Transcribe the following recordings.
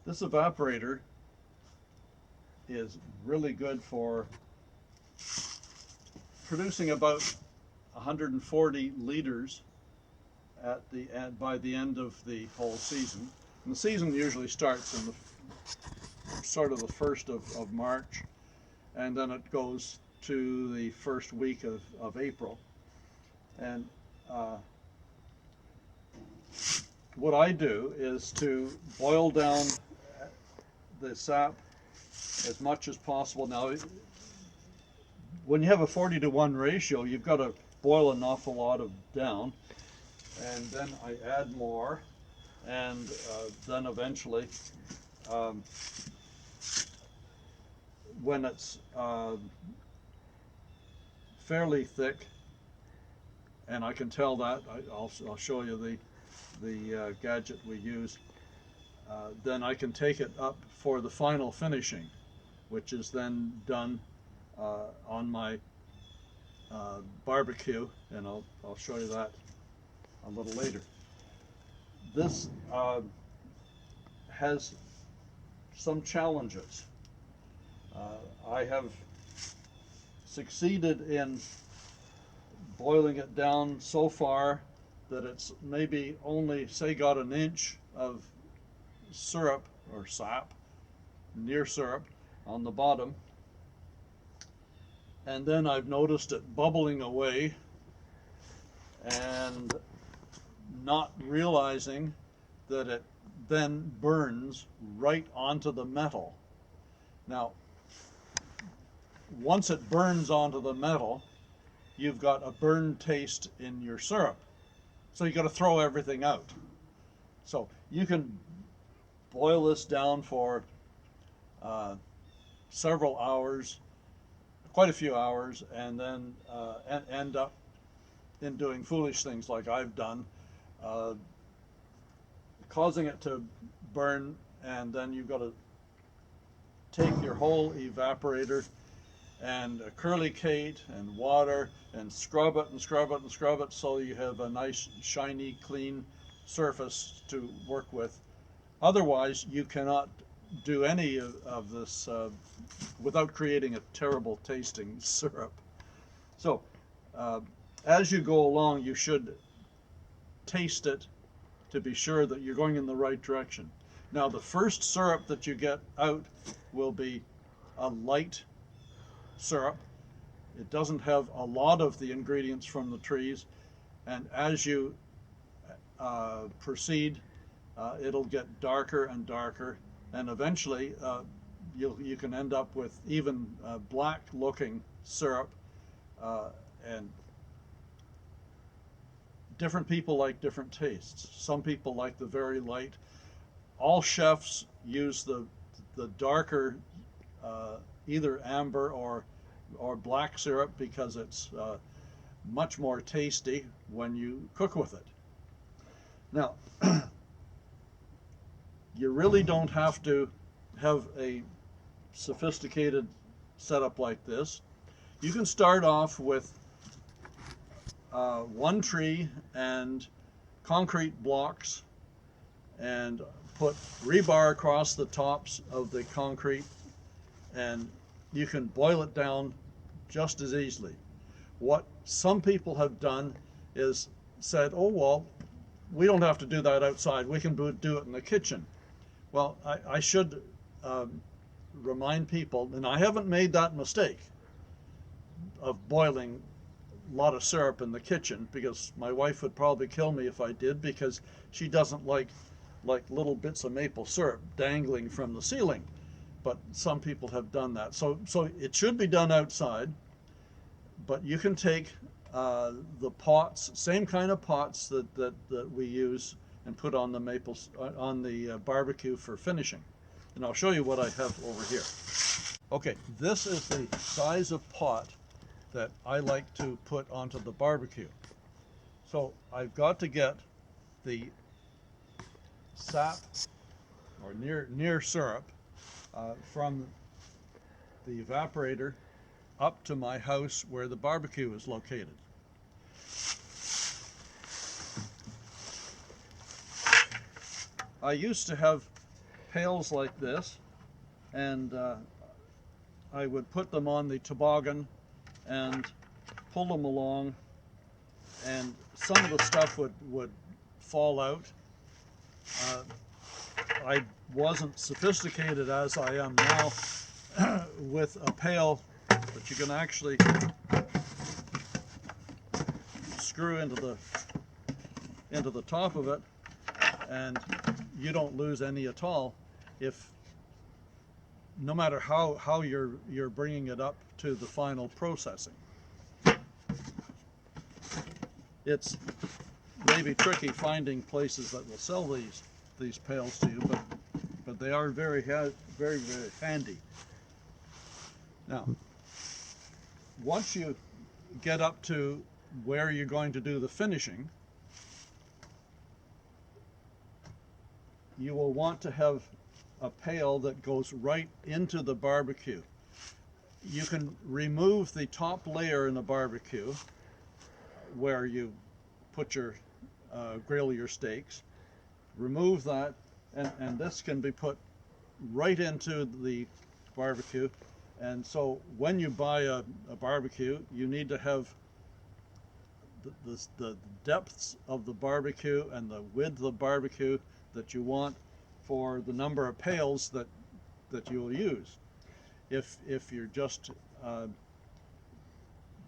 This evaporator is really good for producing about 140 liters by the end of the whole season. And the season usually starts in the sort of the 1st of March, and then it goes to the first week of April. And what I do is to boil down the sap as much as possible. Now, when you have a 40-to-1 ratio, you've got to boil an awful lot of down, and then I add more, and then eventually, when it's fairly thick, and I can tell that, I'll show you the gadget we use, then I can take it up for the final finishing, which is then done on my barbecue, and I'll show you that a little later. This has some challenges. I have succeeded in boiling it down so far that it's maybe only, say, got an inch of syrup or sap, near syrup, on the bottom. And then I've noticed it bubbling away and not realizing that it then burns right onto the metal. Now, once it burns onto the metal, you've got a burned taste in your syrup. So you've got to throw everything out. So you can boil this down for several hours, quite a few hours, and then end up in doing foolish things like I've done, causing it to burn, and then you've got to take your whole evaporator and curlicate and water and scrub it and scrub it and scrub it so you have a nice shiny clean surface to work with. Otherwise you cannot do any of this without creating a terrible tasting syrup. So as you go along, you should taste it to be sure that you're going in the right direction. Now, the first syrup that you get out will be a light syrup. It doesn't have a lot of the ingredients from the trees, and as you proceed, it'll get darker and darker, and eventually you can end up with even black looking syrup, and different people like different tastes. Some people like the very light. All chefs use the darker either amber or black syrup because it's much more tasty when you cook with it. Now, you really don't have to have a sophisticated setup like this. You can start off with one tree and concrete blocks and put rebar across the tops of the concrete, and you can boil it down just as easily. What some people have done is said, oh, well, we don't have to do that outside, we can do it in the kitchen. Well, I should remind people, and I haven't made that mistake of boiling a lot of syrup in the kitchen, because my wife would probably kill me if I did, because she doesn't like little bits of maple syrup dangling from the ceiling. But some people have done that. So it should be done outside, but you can take the pots, same kind of pots that we use, and put on the barbecue for finishing. And I'll show you what I have over here. Okay, this is the size of pot that I like to put onto the barbecue. So I've got to get the sap, or near syrup, from the evaporator up to my house where the barbecue is located. I used to have pails like this, and I would put them on the toboggan and pull them along, and some of the stuff would fall out. I wasn't sophisticated as I am now with a pail, but you can actually screw into the top of it, and you don't lose any at all, if no matter how you're bringing it up to the final processing. It's maybe tricky finding places that will sell these pails to you, but they are very handy. Now, once you get up to where you're going to do the finishing, you will want to have a pail that goes right into the barbecue. You can remove the top layer in the barbecue where you put your grill your steaks. Remove that, and this can be put right into the barbecue. And so when you buy a barbecue, you need to have the depths of the barbecue and the width of the barbecue that you want for the number of pails that you will use. If you're just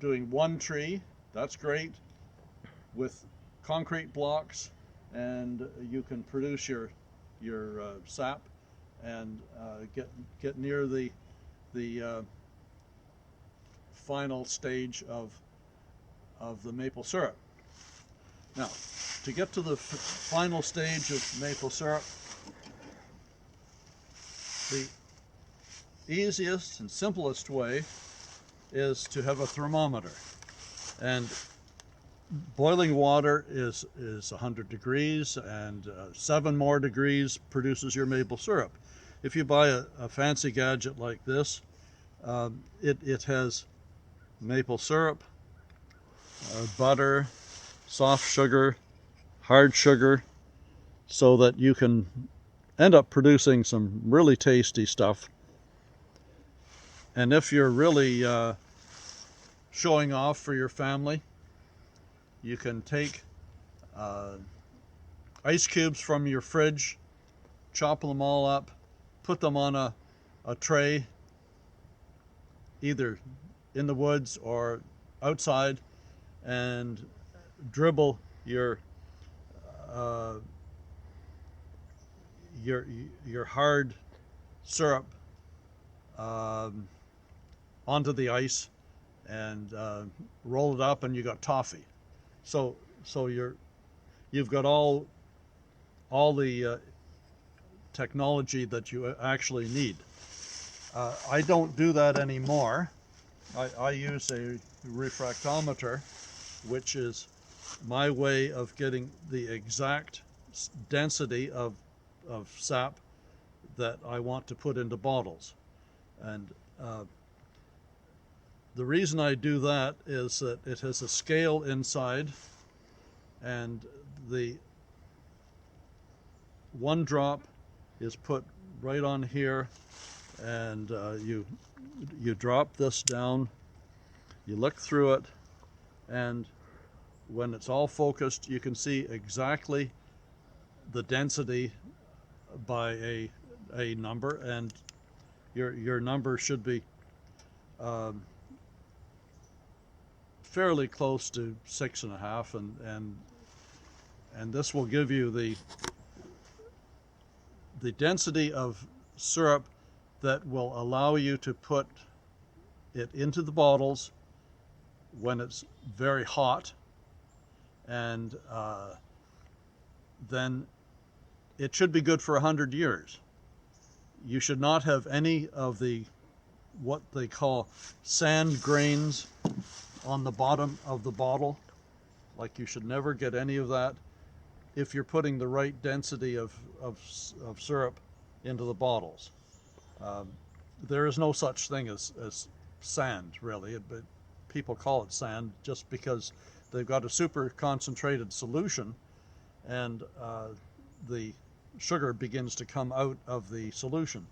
doing one tree, that's great with concrete blocks, and you can produce your sap and get near the final stage of the maple syrup. Now, to get to the final stage of maple syrup, the easiest and simplest way is to have a thermometer. And boiling water is 100 degrees, and 7 more degrees produces your maple syrup. If you buy a fancy gadget like this, it has maple syrup, butter, soft sugar, hard sugar, so that you can end up producing some really tasty stuff. And if you're really showing off for your family, you can take ice cubes from your fridge, chop them all up, put them on a tray, either in the woods or outside, and dribble your hard syrup onto the ice, and roll it up, and you got toffee. So you've got all the technology that you actually need. I don't do that anymore. I use a refractometer, which is my way of getting the exact density of sap that I want to put into bottles. And the reason I do that is that it has a scale inside, and the 1 drop is put right on here, and you drop this down, you look through it, and when it's all focused, you can see exactly the density by a number, and your number should be fairly close to 6.5, and this will give you the density of syrup that will allow you to put it into the bottles when it's very hot, and then it should be good for 100 years. You should not have any of what they call sand grains on the bottom of the bottle. Like, you should never get any of that if you're putting the right density of syrup into the bottles. There is no such thing as sand, really, but people call it sand just because they've got a super concentrated solution, and the sugar begins to come out of the solution.